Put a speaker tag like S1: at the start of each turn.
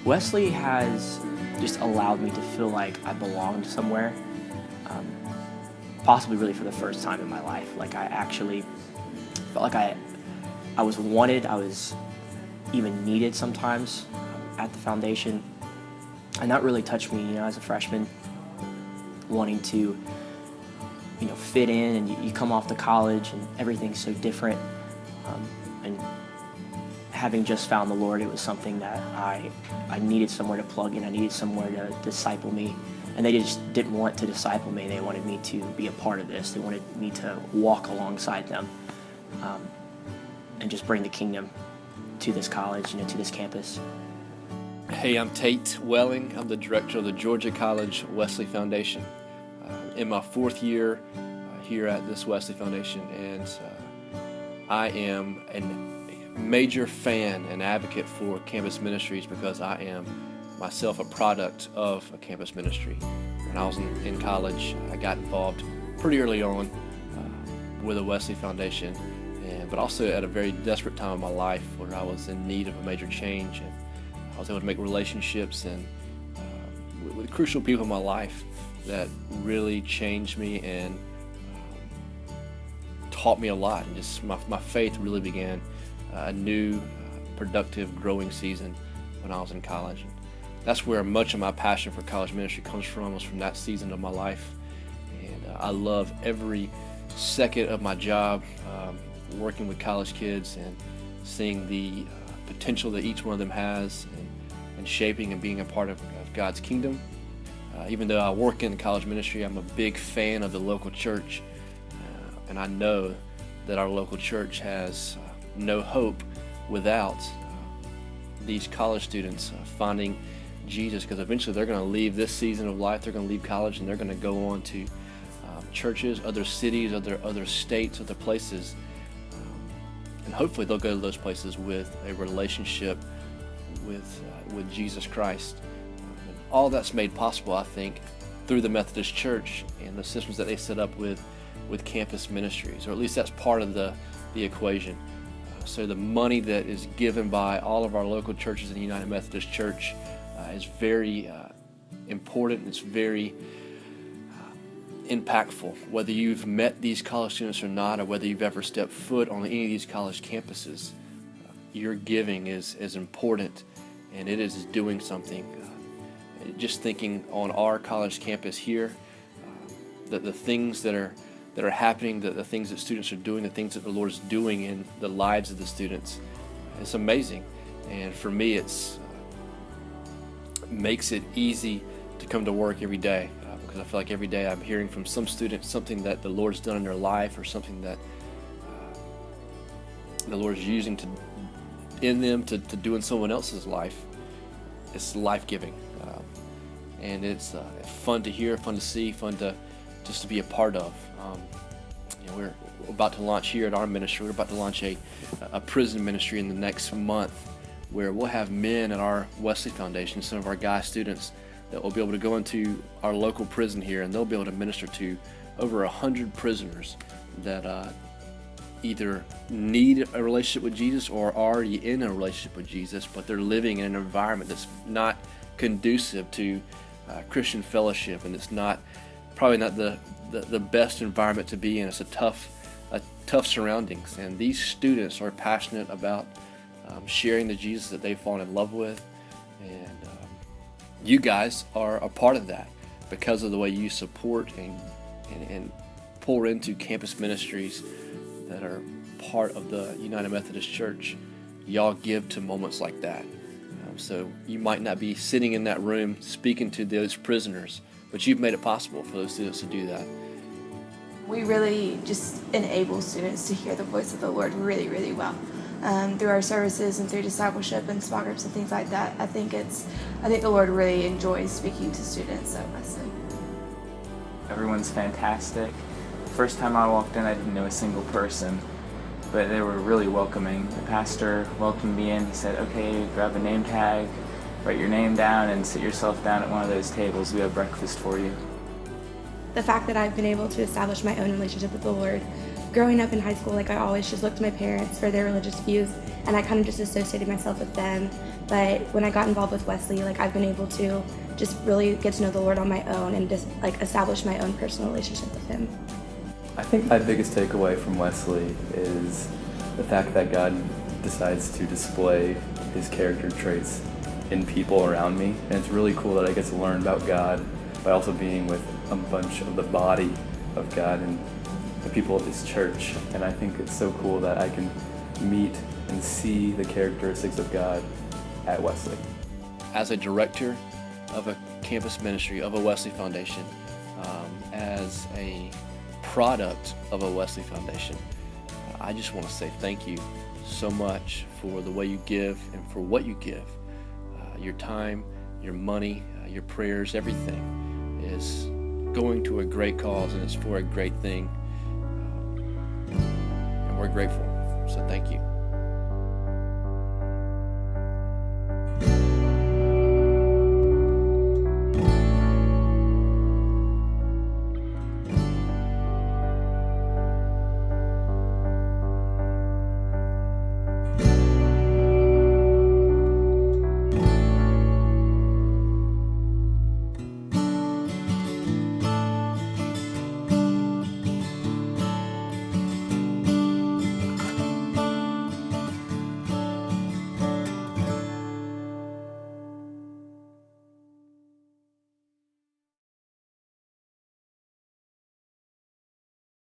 S1: Wesley has just allowed me to feel like I belonged somewhere, possibly really for the first time in my life. Like I actually felt like I was wanted, I was even needed sometimes at the foundation. And that really touched me, as a freshman, wanting to, fit in, and you come off to college and everything's so different. And having just found the Lord, it was something that I needed somewhere to plug in. I needed somewhere to disciple me. And they just didn't want to disciple me. They wanted me to be a part of this. They wanted me to walk alongside them and just bring the kingdom to this college, to this campus.
S2: Hey, I'm Tate Welling. I'm the director of the Georgia College Wesley Foundation. In my fourth year here at this Wesley Foundation, and I am a major fan and advocate for campus ministries because I am myself a product of a campus ministry. When I was in college, I got involved pretty early on with the Wesley Foundation, but also at a very desperate time in my life where I was in need of a major change, and I was able to make relationships and with crucial people in my life that really changed me and taught me a lot. And just my faith really began a new, productive, growing season when I was in college. And that's where much of my passion for college ministry comes from, was from that season of my life. And I love every second of my job working with college kids and seeing the potential that each one of them has and shaping and being a part of God's kingdom. Even though I work in the college ministry, I'm a big fan of the local church, and I know that our local church has no hope without these college students finding Jesus, because eventually they're going to leave this season of life, they're going to leave college, and they're going to go on to churches, other cities, other states, other places, and hopefully they'll go to those places with a relationship with Jesus Christ. All that's made possible, I think, through the Methodist Church and the systems that they set up with campus ministries, or at least that's part of the equation. So the money that is given by all of our local churches in the United Methodist Church is very important. It's very impactful. Whether you've met these college students or not, or whether you've ever stepped foot on any of these college campuses, your giving is important, and it is doing something. Just thinking on our college campus here, that the things that are happening, the things that students are doing, the things that the Lord is doing in the lives of the students, it's amazing. And for me, it's makes it easy to come to work every day, because I feel like every day I'm hearing from some student something that the Lord's done in their life, or something that the Lord is using in them to do in someone else's life. It's life-giving. And it's fun to hear, fun to see, fun to just to be a part of. We're about to launch here at our ministry. We're about to launch a prison ministry in the next month, where we'll have men at our Wesley Foundation, some of our guy students, that will be able to go into our local prison here, and they'll be able to minister to over 100 prisoners that either need a relationship with Jesus or are already in a relationship with Jesus, but they're living in an environment that's not conducive to Christian fellowship, and it's probably not the best environment to be in. It's a tough surroundings, and these students are passionate about sharing the Jesus that they've fallen in love with, and you guys are a part of that because of the way you support and pour into campus ministries that are part of the United Methodist Church. Y'all give to moments like that. So you might not be sitting in that room speaking to those prisoners, but you've made it possible for those students to do that.
S3: We really just enable students to hear the voice of the Lord really, really well. Through our services and through discipleship and small groups and things like that. I think the Lord really enjoys speaking to students at Wesley.
S4: Everyone's fantastic. The first time I walked in, I didn't know a single person, but they were really welcoming. The pastor welcomed me in. He said, okay, grab a name tag, write your name down, and sit yourself down at one of those tables. We have breakfast for you.
S5: The fact that I've been able to establish my own relationship with the Lord
S3: growing up in high school, like I always just looked to my parents for their religious views, and I kind of just associated myself with them. But when I got involved with Wesley, like I've been able to just really get to know the Lord on my own and just like establish my own personal relationship with Him.
S5: I think my biggest takeaway from Wesley is the fact that God decides to display His character traits in people around me, and it's really cool that I get to learn about God by also being with a bunch of the body of God and the people of His church. And I think it's so cool that I can meet and see the characteristics of God at Wesley.
S2: As a director of a campus ministry of a Wesley Foundation, as a product of a Wesley Foundation, I just want to say thank you so much for the way you give and for what you give. Your time, your money, your prayers, everything is going to a great cause, and it's for a great thing. And we're grateful. So thank you.